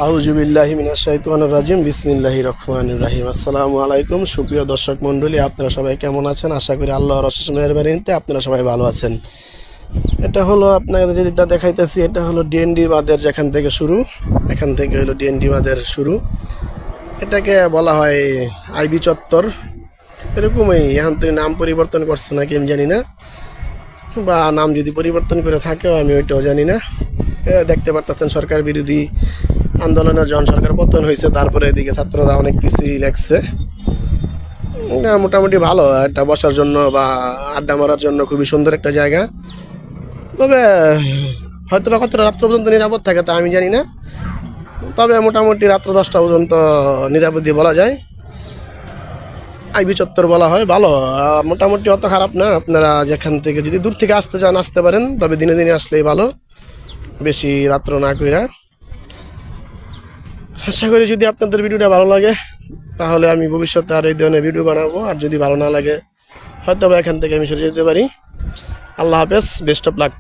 আউযুবিল্লাহি মিনাশ শাইতানির রাজিম বিসমিল্লাহির রহমানির রহিম। আসসালামু আলাইকুম সুপ্রিয় দর্শক মণ্ডলী, আপনারা সবাই কেমন আছেন? আশা করি আল্লাহর অশেষ মেহেরবানিতে আপনারা সবাই ভালো আছেন। এটা হলো আপনাদের যেটা দেখাইতেছি, এটা হলো ডিএনডি বাঁধের যেখান থেকে শুরু, এখান থেকে হলো ডিএনডি বাঁধের শুরু। এটাকে বলা হয় আইবি চত্বর, এরকমই। এখন তো নাম পরিবর্তন করছে নাকি আমি জানি না, বা নাম যদি পরিবর্তন করে থাকেও আমি ওইটাও জানি না। দেখতে পারতেছেন সরকার বিরোধী আন্দোলনের যখন সরকার পতন হয়েছে, তারপরে এদিকে ছাত্ররা অনেক কিছুই লেখছে। এটা মোটামুটি ভালো, একটা বসার জন্য বা আড্ডা মারার জন্য খুবই সুন্দর একটা জায়গা। তবে হয়তো বা কতটা রাত্র পর্যন্ত নিরাপদ থাকে তা আমি জানি না, তবে মোটামুটি রাত্র 10টা পর্যন্ত নিরাপদই বলা যায়। আইবি চত্বর বলা হয়, ভালো। মোটামুটি অত খারাপ না। আপনারা যেখান থেকে যদি দূর থেকে আসতে চান আসতে পারেন, তবে দিনে দিনে আসলেই ভালো, বেশি রাত্র না কইরা। আশা করি যদি আপনাদের ভিডিওটা ভালো লাগে তাহলে আমি ভবিষ্যতে আর এই ধরনের ভিডিও বানাবো, আর যদি ভালো না লাগে হয়তো বা এখান থেকে আমি সরে যেতে পারি। আল্লাহ হাফেজ, বেস্ট অফ লাক।